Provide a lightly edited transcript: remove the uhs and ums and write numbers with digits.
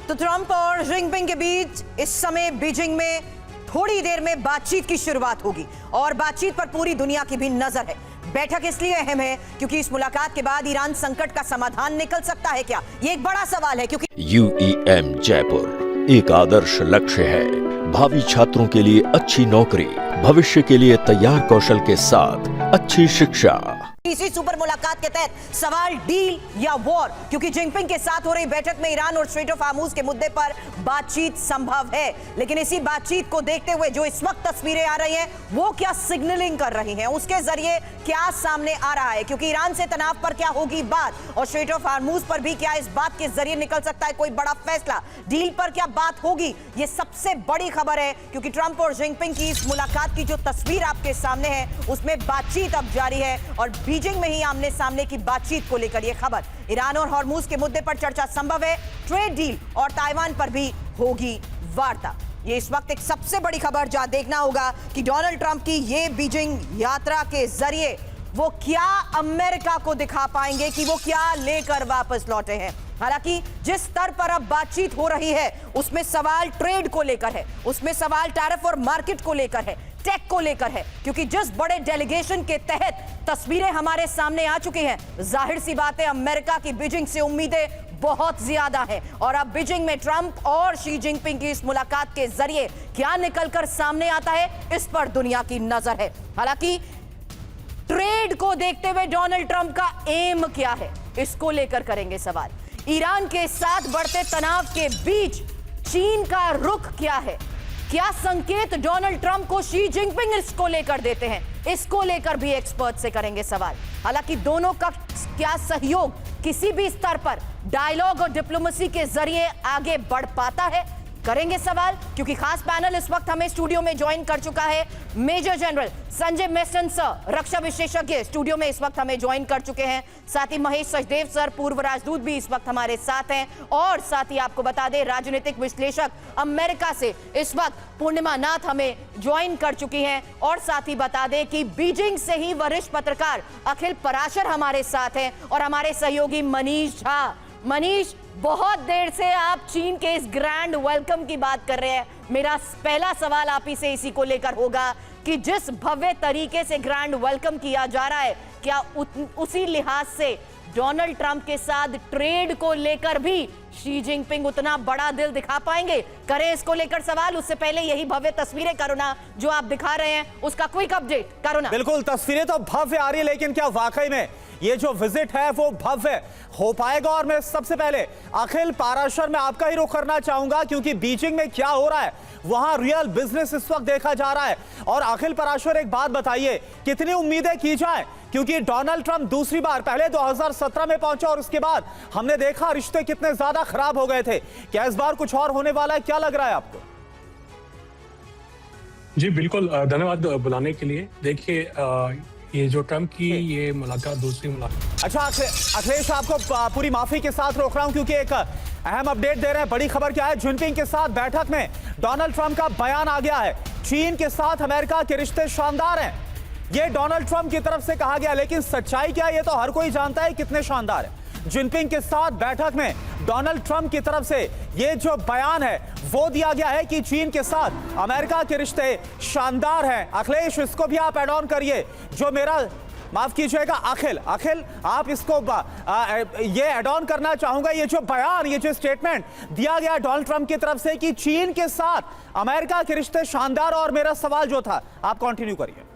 तो ट्रंप और जिनपिंग के बीच इस समय बीजिंग में थोड़ी देर में बातचीत की शुरुआत होगी और बातचीत पर पूरी दुनिया की भी नजर है। बैठक इसलिए अहम है क्योंकि इस मुलाकात के बाद ईरान संकट का समाधान निकल सकता है क्या, ये एक बड़ा सवाल है। क्योंकि UEM जयपुर एक आदर्श लक्ष्य है। भावी छात्रों के लिए अच्छी नौकरी, भविष्य के लिए तैयार कौशल के साथ अच्छी शिक्षा। इसी सुपर मुलाकात के तहत सवाल डील या वॉर, क्योंकि जिनपिंग के साथ हो रही बैठक में ईरान और स्ट्रेट ऑफ हार्मुज के मुद्दे पर बातचीत संभव है। लेकिन इसी बातचीत को देखते हुए जो इस वक्त तस्वीरें आ रही हैं वो क्या सिग्नलिंग कर रही हैं, उसके जरिए क्या सामने आ रहा है। क्योंकि ईरान से तनाव पर क्या होगी बात और स्ट्रेट ऑफ हार्मुज पर भी क्या इस बात के जरिए निकल सकता है कोई बड़ा फैसला, डील पर क्या बात होगी, ये सबसे बड़ी खबर है। क्योंकि ट्रंप और जिनपिंग की इस मुलाकात की जो तस्वीर आपके सामने है उसमें बातचीत अब जारी है और बीजिंग में ही आमने सामने की बातचीत को लेकर यह खबर। ईरान और हॉर्मुज के मुद्दे पर चर्चा संभव है, ट्रेड डील और ताइवान पर भी होगी वार्ता। ये इस वक्त एक सबसे बड़ी खबर जहां देखना होगा कि डोनाल्ड ट्रंप की ये बीजिंग यात्रा के जरिए वो क्या अमेरिका को दिखा पाएंगे कि वो क्या लेकर वापस लौटे हैं। हालांकि जिस स्तर पर अब बातचीत हो रही है उसमें सवाल ट्रेड को लेकर है, उसमें सवाल टैरिफ और मार्केट को लेकर है, टेक को लेकर है। क्योंकि जिस बड़े डेलीगेशन के तहत तस्वीरें हमारे सामने आ चुकी हैं, जाहिर सी बात है अमेरिका की बीजिंग से उम्मीदें बहुत ज्यादा हैं। और अब बीजिंग में ट्रंप और शी जिनपिंग की इस मुलाकात के जरिए क्या निकलकर सामने आता है, इस पर दुनिया की नजर है। हालांकि ट्रेड को देखते हुए डोनाल्ड ट्रंप का एम क्या है, इसको लेकर करेंगे सवाल। ईरान के साथ बढ़ते तनाव के बीच चीन का रुख क्या है, क्या संकेत डोनाल्ड ट्रंप को शी जिनपिंग इसको लेकर देते हैं, इसको लेकर भी एक्सपर्ट से करेंगे सवाल। हालांकि दोनों का क्या सहयोग किसी भी स्तर पर डायलॉग और डिप्लोमेसी के जरिए आगे बढ़ पाता है, करेंगे सवाल। क्योंकि खास पैनल इस वक्त हमें स्टूडियो में ज्वाइन कर चुका है major general Sanjay Meston sir, रक्षा विशेषज्ञ स्टूडियो में इस वक्त हमें ज्वाइन कर चुके हैं। साथ ही महेश सचदेव सर, पूर्व राजदूत भी इस वक्त हमारे साथ हैं। और साथ ही आपको बता दें राजनीतिक विश्लेषक अमेरिका से इस वक्त पूर्णिमा नाथ हमें ज्वाइन कर चुकी हैं। और साथ ही बता दें कि बीजिंग से ही वरिष्ठ पत्रकार अखिल पराशर हमारे साथ हैं और हमारे सहयोगी मनीष झा। मनीष, बहुत देर से आप चीन के इस ग्रैंड वेलकम की बात कर रहे हैं। मेरा पहला सवाल आप ही से इसी को लेकर होगा कि जिस भव्य तरीके से ग्रैंड वेलकम किया जा रहा है, क्या उसी लिहाज से डोनाल्ड ट्रंप के साथ ट्रेड को लेकर भी शी जिनपिंग उतना बड़ा दिल दिखा पाएंगे? करें इसको लेकर सवाल। उससे पहले यही भव्य तस्वीरें करुणा जो आप दिखा रहे हैं उसका क्विक अपडेट करुणा। बिल्कुल, तस्वीरें तो भव्य आ रही है, लेकिन क्या वाकई में ये जो विजिट है वो भव्य हो पाएगा? और मैं सबसे पहले अखिल पाराशर में आपका ही रुख करना चाहूंगा, क्योंकि बीजिंग में क्या हो रहा है वहां रियल बिजनेस इस वक्त देखा जा रहा है। और अखिल पाराशर, एक बात बताइए, कितनी उम्मीदें की जाए? क्योंकि डोनाल्ड ट्रंप दूसरी बार, पहले 2017 में पहुंचा और उसके बाद हमने देखा रिश्ते कितने ज्यादा खराब हो गए थे। क्या इस बार कुछ और होने वाला है? क्या लग रहा है आपको? जी बिल्कुल, धन्यवाद बुलाने के लिए। देखिए, ये जो ट्रंप की ये मुलाकात, दूसरी मुलाकात। अच्छा अखिलेश, आपको पूरी माफी के साथ रोक रहा हूं क्योंकि एक अहम अपडेट दे रहे हैं। बड़ी खबर क्या है? जिनपिंग के साथ बैठक में डोनाल्ड ट्रंप का बयान आ गया है, चीन के साथ अमेरिका के रिश्ते शानदार हैं। ये डोनाल्ड ट्रंप की तरफ से कहा गया, लेकिन सच्चाई क्या है ये तो हर कोई जानता है कितने शानदार है। जिनपिंग के साथ बैठक में डोनाल्ड ट्रंप की तरफ से ये जो बयान है वो दिया गया है कि चीन के साथ अमेरिका के रिश्ते शानदार हैं। अखिलेश, इसको भी आप ऐड ऑन करिए। जो मेरा, माफ कीजिएगा अखिल, आप इसको ये ऐड ऑन करना चाहूंगा। ये जो बयान, ये जो स्टेटमेंट दिया गया डोनाल्ड ट्रंप की तरफ से कि चीन के साथ अमेरिका के रिश्ते शानदार, और मेरा सवाल जो था, आप कंटिन्यू करिए।